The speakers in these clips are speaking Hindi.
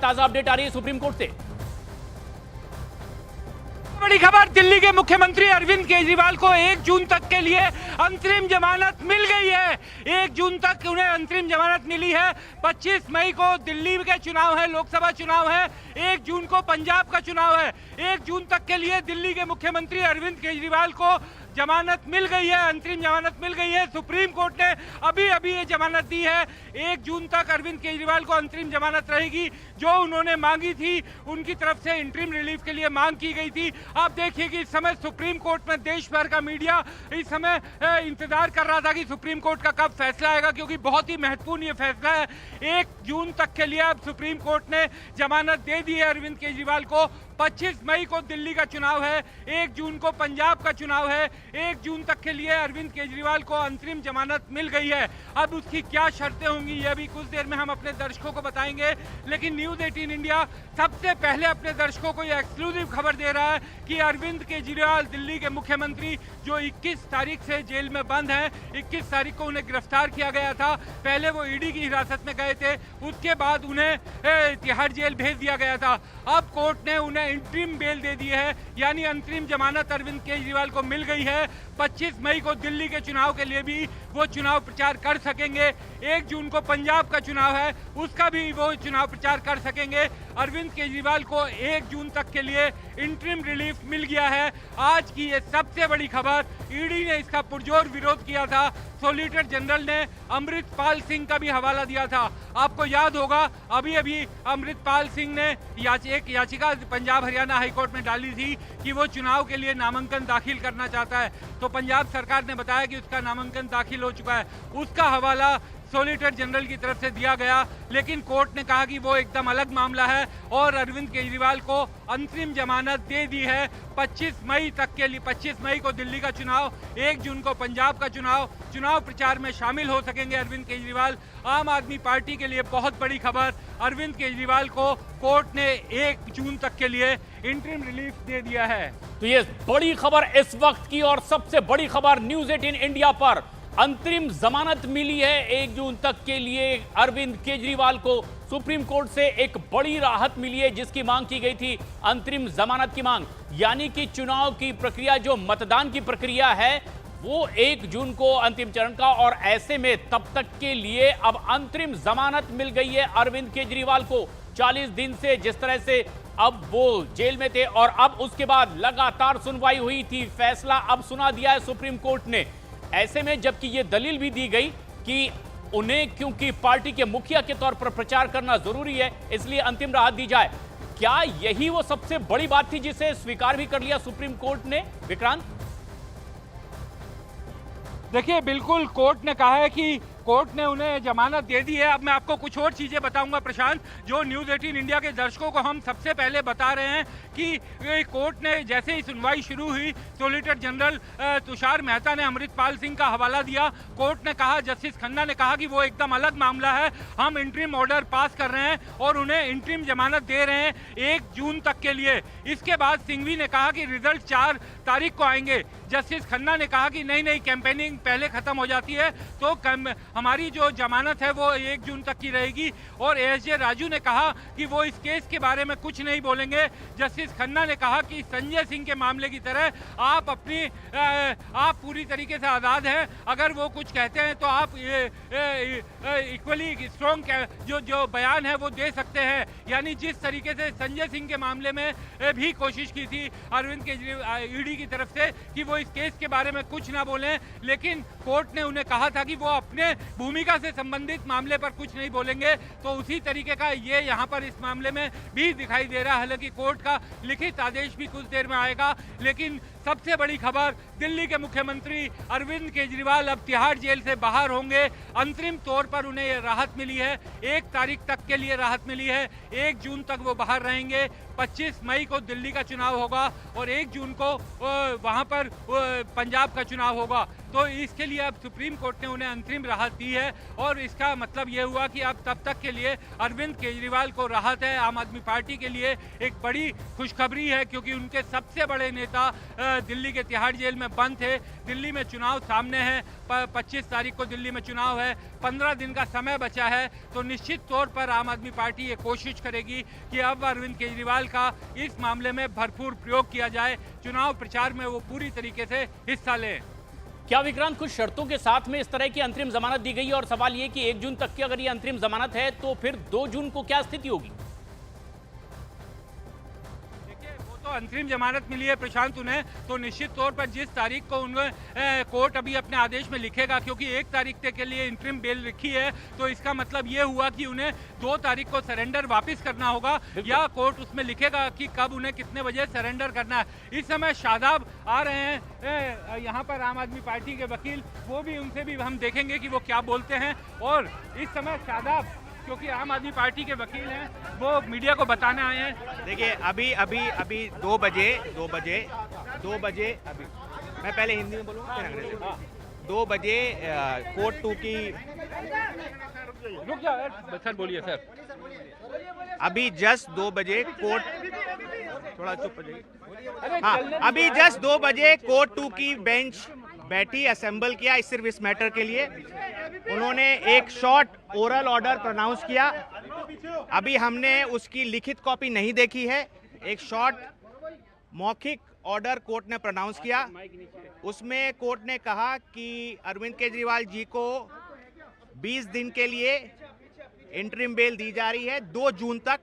ताजा अपडेट आ रही है सुप्रीम कोर्ट से। बड़ी खबर, दिल्ली के मुख्यमंत्री अरविंद केजरीवाल को 1 जून तक के लिए अंतरिम जमानत मिल गई है। 1 जून तक उन्हें अंतरिम जमानत मिली है। 25 मई को दिल्ली के चुनाव है, लोकसभा चुनाव है। 1 जून को पंजाब का चुनाव है। 1 जून तक के लिए दिल्ली के मुख्यमंत्री अरविंद केजरीवाल को जमानत मिल गई है, अंतरिम जमानत मिल गई है। सुप्रीम कोर्ट ने अभी ये जमानत दी है। 1 जून तक अरविंद केजरीवाल को अंतरिम जमानत रहेगी। जो उन्होंने मांगी थी, उनकी तरफ से इंटरिम रिलीफ के लिए मांग की गई थी। आप देखिए कि इस समय सुप्रीम कोर्ट में देश भर का मीडिया इस समय इंतजार कर रहा था कि सुप्रीम कोर्ट का कब फैसला आएगा, क्योंकि बहुत ही महत्वपूर्ण ये फैसला है। 1 जून तक के लिए अब सुप्रीम कोर्ट ने जमानत दे दी है अरविंद केजरीवाल को। 25 मई को दिल्ली का चुनाव है, 1 जून को पंजाब का चुनाव है। 1 जून तक के लिए अरविंद केजरीवाल को अंतरिम जमानत मिल गई है। अब उसकी क्या शर्तें होंगी, यह भी कुछ देर में हम अपने दर्शकों को बताएंगे। लेकिन न्यूज़ 18 इंडिया सबसे पहले अपने दर्शकों को यह एक्सक्लूसिव खबर दे रहा है कि अरविंद केजरीवाल, दिल्ली के मुख्यमंत्री, जो 21 तारीख से जेल में बंद हैं, 21 तारीख को उन्हें गिरफ्तार किया गया था। पहले वो ईडी की हिरासत में गए थे, उसके बाद उन्हें तिहाड़ जेल भेज दिया गया था। अब कोर्ट ने उन्हें इंटरिम बेल दे दी है, यानी अंतरिम जमानत अरविंद केजरीवाल को मिल गई है। 25 मई को दिल्ली के चुनाव के लिए भी वो चुनाव प्रचार कर सकेंगे। 1 जून को पंजाब का चुनाव है, उसका भी वो चुनाव प्रचार कर सकेंगे। अरविंद केजरीवाल को 1 जून तक के लिए इंटरिम रिलीफ मिल गया है। आज की ये सबसे बड़ी खबर। ईडी ने इसका पुरजोर विरोध किया था। सॉलिसिटर जनरल ने अमृतपाल सिंह का भी हवाला दिया था। आपको याद होगा, अभी अमृतपाल सिंह ने एक याचिका पंजाब हरियाणा हाईकोर्ट में डाली थी कि वो चुनाव के लिए नामांकन दाखिल करना चाहता है। तो पंजाब सरकार ने बताया कि उसका नामांकन दाखिल हो चुका है। उसका हवाला सॉलिसिटर जनरल की तरफ से दिया गया, लेकिन कोर्ट ने कहा कि वो एकदम अलग मामला है और अरविंद केजरीवाल को अंतरिम जमानत दे दी है 25 मई तक के लिए। 25 मई को दिल्ली का चुनाव, 1 जून को पंजाब का चुनाव प्रचार में शामिल हो सकेंगे अरविंद केजरीवाल। आम आदमी पार्टी के लिए बहुत बड़ी खबर, अरविंद केजरीवाल को कोर्ट ने 1 जून तक के लिए इंटरिम रिलीफ दे दिया है। तो ये बड़ी खबर इस वक्त की और सबसे बड़ी खबर न्यूज़ 18 इंडिया पर। अंतरिम जमानत मिली है 1 जून तक के लिए अरविंद केजरीवाल को। सुप्रीम कोर्ट से एक बड़ी राहत मिली है, जिसकी मांग की गई थी, अंतरिम जमानत की मांग, यानी कि चुनाव की प्रक्रिया, जो मतदान की प्रक्रिया है, वो 1 जून को अंतिम चरण का, और ऐसे में तब तक के लिए अब अंतरिम जमानत मिल गई है अरविंद केजरीवाल को। 40 दिन से जिस तरह से अब वो जेल में थे और अब उसके बाद लगातार सुनवाई हुई थी, फैसला अब सुना दिया है सुप्रीम कोर्ट ने। ऐसे में जबकि ये दलील भी दी गई कि उन्हें क्योंकि पार्टी के मुखिया के तौर पर प्रचार करना जरूरी है, इसलिए अंतिम राहत दी जाए। क्या यही वो सबसे बड़ी बात थी जिसे स्वीकार भी कर लिया सुप्रीम कोर्ट ने, विक्रांत? देखिए, बिल्कुल कोर्ट ने कहा है कि कोर्ट ने उन्हें जमानत दे दी है। अब मैं आपको कुछ और चीजें बताऊंगा प्रशांत, जो न्यूज़ 18 इंडिया के दर्शकों को हम सबसे पहले बता रहे हैं कि कोर्ट ने जैसे ही सुनवाई शुरू हुई, सॉलिसिटर जनरल तुषार मेहता ने अमृतपाल सिंह का हवाला दिया। कोर्ट ने कहा, जस्टिस खन्ना ने कहा कि वो एकदम अलग मामला है, हम इंटरिम ऑर्डर पास कर रहे हैं और उन्हें इंटरिम जमानत दे रहे हैं 1 जून तक के लिए। इसके बाद सिंघवी ने कहा कि रिजल्ट 4 तारीख को आएंगे। जस्टिस खन्ना ने कहा कि नहीं, कैंपेनिंग पहले खत्म हो जाती है, तो हमारी जो जमानत है वो 1 जून तक की रहेगी। और एएसजे राजू ने कहा कि वो इस केस के बारे में कुछ नहीं बोलेंगे। जस्टिस खन्ना ने कहा कि संजय सिंह के मामले की तरह आप पूरी तरीके से आज़ाद हैं, अगर वो कुछ कहते हैं तो आप इक्वली स्ट्रॉन्ग जो बयान है वो दे सकते हैं। यानी जिस तरीके से संजय सिंह के मामले में भी कोशिश की थी अरविंद केजरीवाल ईडी की तरफ से कि वो इस केस के बारे में कुछ ना बोलें, लेकिन कोर्ट ने उन्हें कहा था कि वो अपने भूमिका से संबंधित मामले पर कुछ नहीं बोलेंगे। तो उसी तरीके का ये यहाँ पर इस मामले में भी दिखाई दे रहा है। हालांकि कोर्ट का लिखित आदेश भी कुछ देर में आएगा, लेकिन सबसे बड़ी खबर, दिल्ली के मुख्यमंत्री अरविंद केजरीवाल अब तिहाड़ जेल से बाहर होंगे। अंतरिम तौर पर उन्हें यह राहत मिली है, 1 तारीख तक के लिए राहत मिली है। 1 जून तक वो बाहर रहेंगे। 25 मई को दिल्ली का चुनाव होगा और 1 जून को वहां पर पंजाब का चुनाव होगा। तो इसके लिए अब सुप्रीम कोर्ट ने उन्हें अंतरिम राहत दी है और इसका मतलब यह हुआ कि अब तब तक के लिए अरविंद केजरीवाल को राहत है। आम आदमी पार्टी के लिए एक बड़ी खुशखबरी है, क्योंकि उनके सबसे बड़े नेता दिल्ली के तिहाड़ जेल में बंद थे। दिल्ली में चुनाव सामने है, 25 तारीख को दिल्ली में चुनाव है, 15 दिन का समय बचा है। तो निश्चित तौर पर आम आदमी पार्टी ये कोशिश करेगी कि अब अरविंद केजरीवाल का इस मामले में भरपूर प्रयोग किया जाए, चुनाव प्रचार में वो पूरी तरीके से हिस्सा लें। क्या विक्रांत कुछ शर्तों के साथ में इस तरह की अंतरिम जमानत दी गई है, और सवाल ये कि 1 जून तक की अगर ये अंतरिम जमानत है तो फिर 2 जून को क्या स्थिति होगी? तो अंतरिम जमानत मिली है प्रशांत उन्हें, तो निश्चित तौर पर जिस तारीख को उन्हें कोर्ट अभी अपने आदेश में लिखेगा, क्योंकि 1 तारीख तक के लिए इंटरिम बेल लिखी है, तो इसका मतलब ये हुआ कि उन्हें 2 तारीख को सरेंडर वापस करना होगा, या कोर्ट उसमें लिखेगा कि कब उन्हें कितने बजे सरेंडर करना है। इस समय शादाब आ रहे हैं यहाँ पर, आम आदमी पार्टी के वकील, वो भी उनसे भी हम देखेंगे कि वो क्या बोलते हैं। और इस समय शादाब, क्योंकि आम आदमी पार्टी के वकील हैं, वो मीडिया को बताने आए हैं। देखिए अभी 2 बजे अभी मैं पहले हिंदी में बोलूँगा फिर अंग्रेजी में। 2 बजे कोर्ट 2 की रुक जाओ सर, बोलिए सर। अभी जस्ट 2 बजे कोर्ट, थोड़ा चुप हो जाइए। हाँ, अभी जस्ट 2 बजे कोर्ट 2 की बेंच बैठी, असेंबल किया सिर्फ इस मैटर के लिए। उन्होंने एक शॉर्ट ओरल ऑर्डर प्रोनाउंस किया। अभी हमने उसकी लिखित कॉपी नहीं देखी है। एक शॉर्ट मौखिक ऑर्डर कोर्ट ने प्रोनाउंस किया। उसमें कोर्ट ने कहा कि अरविंद केजरीवाल जी को 20 दिन के लिए इंटरिम बेल दी जा रही है, 2 जून तक,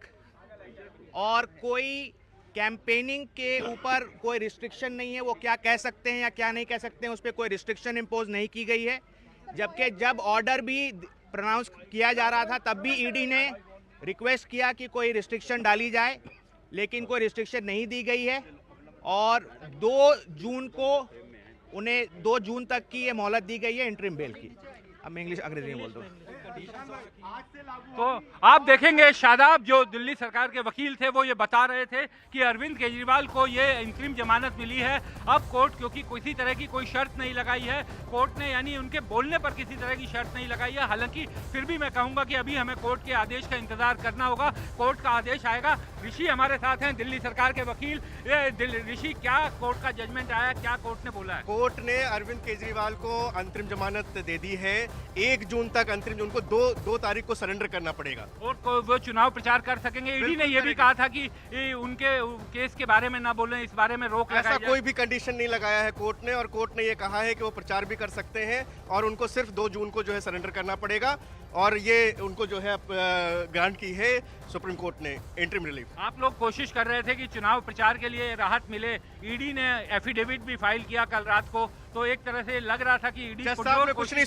और कोई कैंपेनिंग के ऊपर कोई रिस्ट्रिक्शन नहीं है। वो क्या कह सकते हैं या क्या नहीं कह सकते हैं, उस पर कोई रिस्ट्रिक्शन इम्पोज नहीं की गई है। जबकि जब ऑर्डर भी प्रोनाउंस किया जा रहा था तब भी ईडी ने रिक्वेस्ट किया कि कोई रिस्ट्रिक्शन डाली जाए, लेकिन कोई रिस्ट्रिक्शन नहीं दी गई है। और 2 जून को उन्हें 2 जून तक की ये मोहलत दी गई है इंटरिम बेल की। अब मैं इंग्लिश अंग्रेजी में बोल दूँ। तो आप देखेंगे शादाब, जो दिल्ली सरकार के वकील थे, वो ये बता रहे थे कि अरविंद केजरीवाल को ये इंतरिम जमानत मिली है। अब कोर्ट, क्योंकि किसी तरह की कोई शर्त नहीं लगाई है कोर्ट ने, यानी उनके बोलने पर किसी तरह की शर्त नहीं लगाई है। हालांकि फिर भी मैं कहूंगा कि अभी हमें कोर्ट के आदेश का इंतजार करना होगा। कोर्ट का आदेश आएगा। ऋषि हमारे साथ हैं, दिल्ली सरकार के वकील। ऋषि, क्या कोर्ट का जजमेंट आया, क्या कोर्ट ने बोला है? कोर्ट ने अरविंद केजरीवाल को अंतरिम जमानत दे दी है। 1 जून तक अंतरिम, उनको 2 तारीख को सरेंडर करना पड़ेगा और वो चुनाव प्रचार कर सकेंगे। ईडी ने ये भी कहा था कि उनके केस के बारे में ना बोलें, इस बारे में रोक लगाई जाए। ऐसा कोई भी कंडीशन नहीं लगाया है कोर्ट ने, और कोर्ट ने ये कहा है कि वो प्रचार भी कर सकते हैं और उनको सिर्फ 2 जून को जो है सरेंडर करना पड़ेगा। और ये उनको जो है ग्रांट की है सुप्रीम कोर्ट ने इंटरिम रिलीफ। आप लोग कोशिश कर रहे थे कि चुनाव प्रचार के लिए राहत मिले। ईडी ने एफिडेविट भी फाइल किया कल रात को, तो एक तरह से लग रहा था कि ईडी जज साहब ने कुछ नहीं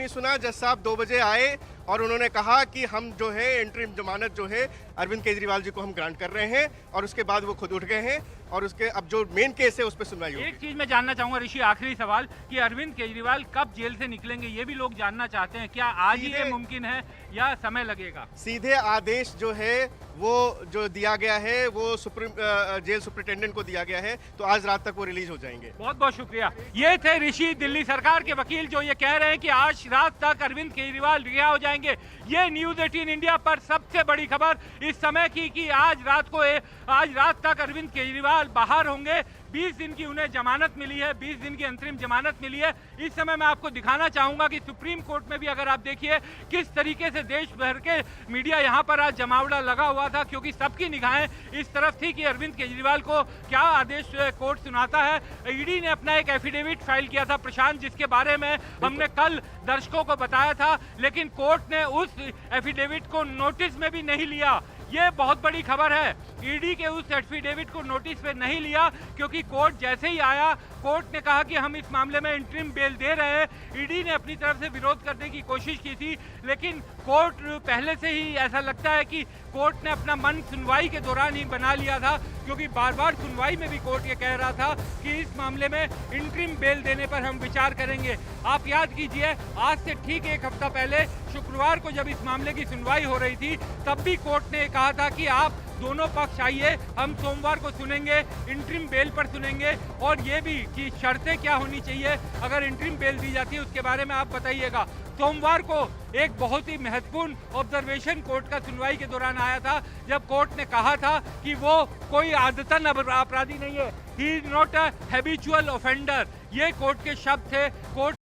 सुना। जज साहब 2 बजे आए और उन्होंने कहा कि हम जो है इंटरिम जमानत जो है अरविंद केजरीवाल जी को हम ग्रांट कर रहे हैं, और उसके बाद वो खुद उठ गए हैं। और उसके अब जो मेन केस है उस पर सुनवाई होगी। एक चीज मैं जानना चाहूंगा ऋषि, आखिरी सवाल, कि अरविंद केजरीवाल कब जेल से निकलेंगे, ये भी लोग जानना चाहते हैं। क्या आज ही ये मुमकिन है या समय लगेगा? सीधे आदेश जो है वो जो दिया गया है वो जेल सुपरिटेंडेंट को दिया गया है, तो आज रात तक वो रिलीज हो जाएंगे। बहुत बहुत शुक्रिया। ये थे ऋषि, दिल्ली सरकार के वकील, जो ये कह रहे हैं कि आज रात तक अरविंद केजरीवाल रिहा हो जाएंगे। ये न्यूज़ 18 इंडिया पर सबसे बड़ी खबर इस समय की कि आज रात तक अरविंद केजरीवाल बाहर होंगे। 20 दिन की उन्हें जमानत मिली है, 20 दिन की अंतरिम जमानत मिली है। इस समय मैं आपको दिखाना चाहूंगा कि सुप्रीम कोर्ट में भी अगर आप देखिए किस तरीके से देश भर के मीडिया यहाँ पर आज जमावड़ा लगा हुआ था, क्योंकि सबकी निगाहें इस तरफ थी कि अरविंद केजरीवाल को क्या आदेश कोर्ट सुनाता है। ईडी ने अपना एक एफिडेविट फाइल किया था प्रशांत, जिसके बारे में हमने कल दर्शकों को बताया था, लेकिन कोर्ट ने उस एफिडेविट को नोटिस में भी नहीं लिया। ये बहुत बड़ी खबर है। ईडी के उस एफिडेविट को नोटिस पे नहीं लिया, क्योंकि कोर्ट जैसे ही आया, कोर्ट ने कहा कि हम इस मामले में इंटरिम बेल दे रहे हैं। ईडी ने अपनी तरफ से विरोध करने की कोशिश की थी, लेकिन कोर्ट पहले से ही ऐसा लगता है कि कोर्ट ने अपना मन सुनवाई के दौरान ही बना लिया था, क्योंकि बार बार सुनवाई में भी कोर्ट ये कह रहा था कि इस मामले में इंटरिम बेल देने पर हम विचार करेंगे। आप याद कीजिए, आज से ठीक 1 हफ्ता पहले शुक्रवार को जब इस मामले की सुनवाई हो रही थी, तब भी कोर्ट ने कहा था कि आप दोनों पक्ष आइए, हम सोमवार को सुनेंगे, इंटरिम बेल पर सुनेंगे, और ये भी कि शर्तें क्या होनी चाहिए अगर इंटरिम बेल दी जाती है उसके बारे में आप बताइएगा। सोमवार को एक बहुत ही महत्वपूर्ण ऑब्जर्वेशन कोर्ट का सुनवाई के दौरान आया था, जब कोर्ट ने कहा था कि वो कोई आदतन अपराधी नहीं है, he is not a habitual offender. ये कोर्ट के शब्द थे। कोर्ट